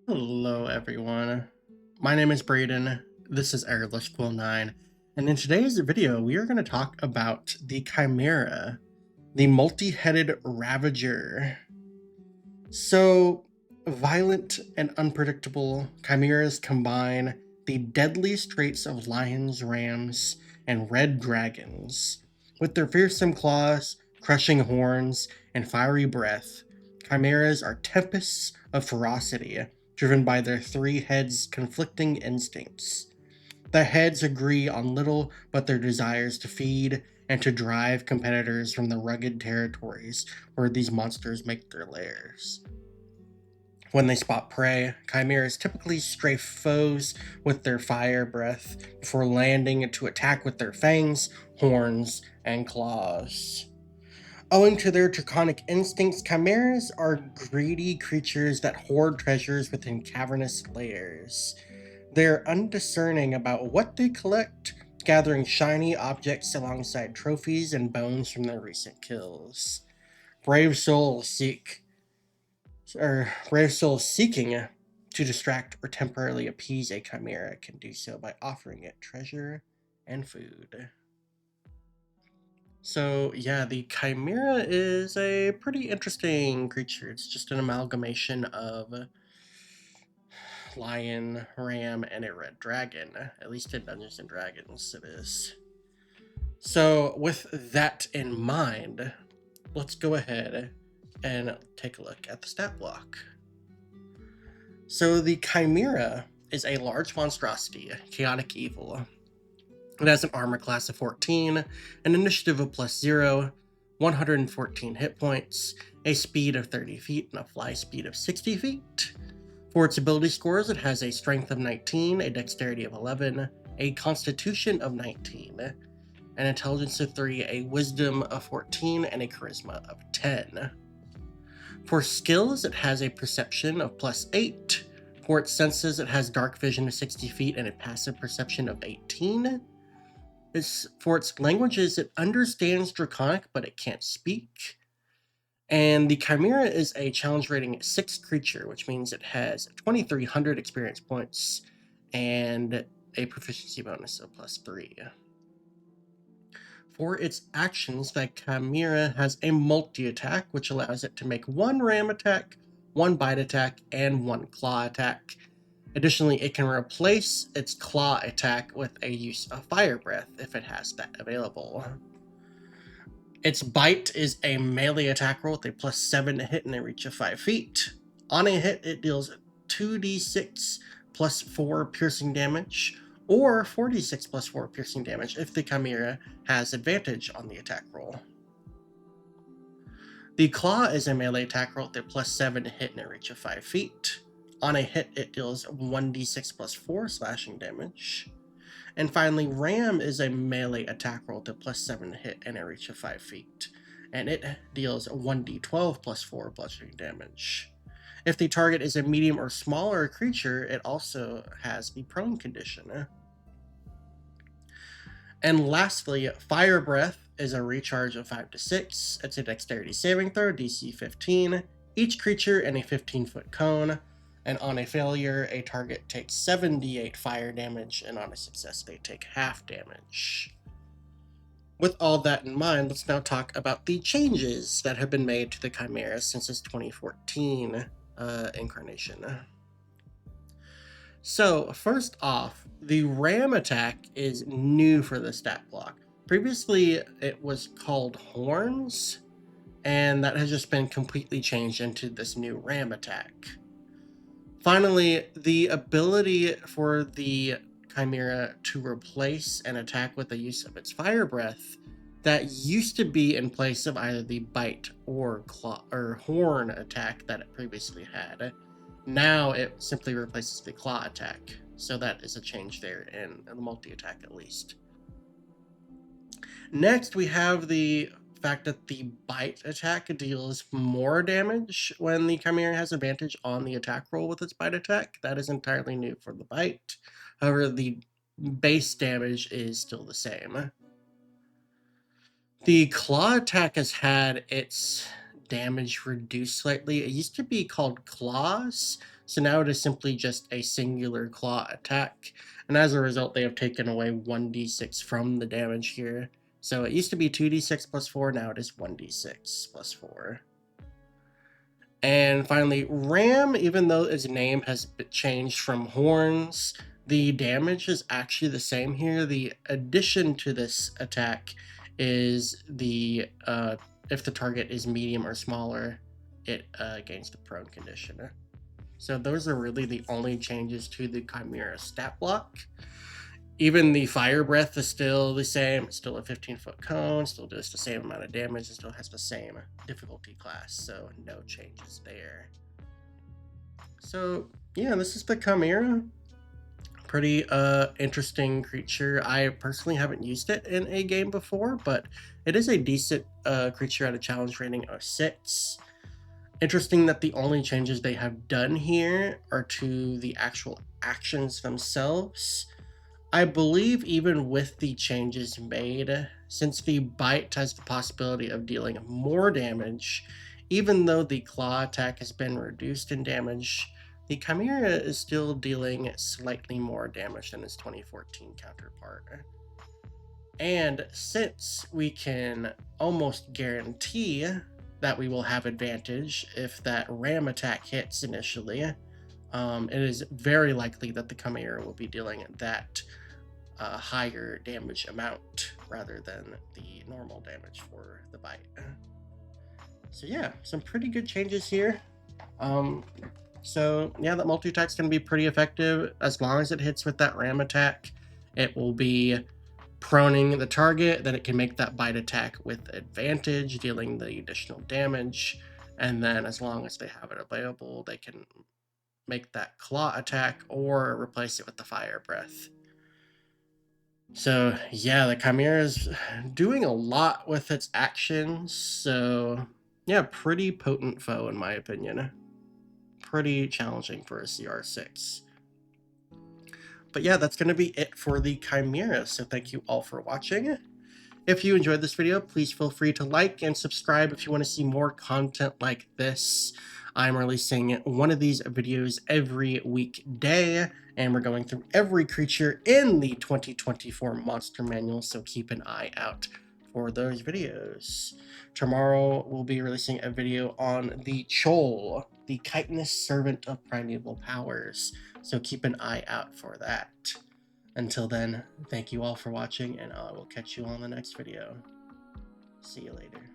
Hello, everyone. My name is Braden. This is Airless Quill 9, and in today's video, we are going to talk about the Chimera, the multi-headed Ravager. So, violent and unpredictable, chimeras combine the deadliest traits of lions, rams, and red dragons. With their fearsome claws, crushing horns, and fiery breath, chimeras are tempests of ferocity, driven by their three heads' conflicting instincts. The heads agree on little but their desires to feed and to drive competitors from the rugged territories where these monsters make their lairs. When they spot prey, chimeras typically strafe foes with their fire breath before landing to attack with their fangs, horns, and claws. Owing to their draconic instincts, chimeras are greedy creatures that hoard treasures within cavernous layers. They're undiscerning about what they collect, gathering shiny objects alongside trophies and bones from their recent kills. Brave souls seek Brave souls seeking to distract or temporarily appease a chimera can do so by offering it treasure and food. So, yeah, the chimera is a pretty interesting creature. It's just an amalgamation of lion, ram, and a red dragon. At least in Dungeons and Dragons, it is. So, with that in mind, let's go ahead and take a look at the stat block. So the Chimera is a large monstrosity, chaotic evil. It has an armor class of 14, an initiative of +0, 114 hit points, a speed of 30 feet, and a fly speed of 60 feet. For its ability scores, it has a strength of 19, a dexterity of 11, a constitution of 19, an intelligence of 3, a wisdom of 14, and a charisma of 10. For skills, it has a perception of +8. For its senses, it has dark vision of 60 feet and a passive perception of 18. For its languages, it understands Draconic, but it can't speak. And the Chimera is a challenge rating 6 creature, which means it has 2,300 experience points and a proficiency bonus of +3. For its actions, the Chimera has a multi-attack, which allows it to make one ram attack, one bite attack, and one claw attack. Additionally, it can replace its claw attack with a use of fire breath if it has that available. Its bite is a melee attack roll with a +7 to hit and a reach of 5 feet. On a hit, it deals 2d6 plus 4 piercing damage, or 4d6 plus 4 piercing damage if the Chimera has advantage on the attack roll. The Claw is a melee attack roll with a +7 to hit and a reach of 5 feet. On a hit, it deals 1d6 plus 4 slashing damage. And finally, Ram is a melee attack roll with a +7 to hit and a reach of 5 feet. And it deals 1d12 plus 4 bludgeoning damage. If the target is a medium or smaller creature, it also has the prone condition. And lastly, Fire Breath is a recharge of 5 to 6. It's a dexterity saving throw, DC 15. Each creature in a 15-foot cone. And on a failure, a target takes 7d8 fire damage, and on a success, they take half damage. With all that in mind, let's now talk about the changes that have been made to the Chimera since its 2014 incarnation. So, first off, the ram attack is new for the stat block. Previously, it was called horns, and that has just been completely changed into this new ram attack. Finally, the ability for the Chimera to replace an attack with the use of its fire breath that used to be in place of either the bite or claw or horn attack that it previously had. Now it simply replaces the claw attack. So that is a change there in the multi-attack at least. Next, we have the fact that the bite attack deals more damage when the Chimera has advantage on the attack roll with its bite attack. That is entirely new for the bite. However, the base damage is still the same. The claw attack has had its damage reduced slightly. It used to be called claws, so now it is simply just a singular claw attack. And as a result, they have taken away 1d6 from the damage here. So it used to be 2d6 plus 4, now it is 1d6 plus 4. And finally, Ram, even though its name has changed from horns, the damage is actually the same here. The addition to this attack is the if the target is medium or smaller, it gains the prone condition. So those are really the only changes to the Chimera stat block. Even the fire breath is still the same. It's still a 15-foot cone, still does the same amount of damage, and still has the same difficulty class, so no changes there. So yeah, this is the Chimera. Pretty interesting creature. I personally haven't used it in a game before, but it is a decent creature at a challenge rating of 6. Interesting that the only changes they have done here are to the actual actions themselves. I believe even with the changes made, since the bite has the possibility of dealing more damage, even though the claw attack has been reduced in damage, the Chimera is still dealing slightly more damage than its 2014 counterpart. And since we can almost guarantee that we will have advantage if that ram attack hits initially, it is very likely that the Chimera will be dealing that higher damage amount rather than the normal damage for the bite. So yeah, some pretty good changes here. So yeah, that multi-attack's going to be pretty effective as long as it hits with that ram attack. It will be proning the target, then it can make that bite attack with advantage, dealing the additional damage. And then as long as they have it available, they can make that claw attack or replace it with the fire breath. So yeah, the Chimera is doing a lot with its actions. So yeah, pretty potent foe in my opinion. Pretty challenging for a CR6. But yeah, that's going to be it for the Chimera. So thank you all for watching. If you enjoyed this video, please feel free to like and subscribe if you want to see more content like this. I'm releasing one of these videos every weekday, and we're going through every creature in the 2024 Monster Manual, so keep an eye out for those videos. Tomorrow, we'll be releasing a video on the Chol, the chitinous servant of primeval powers, so keep an eye out for that. Until then, thank you all for watching, and I will catch you on the next video. See you later.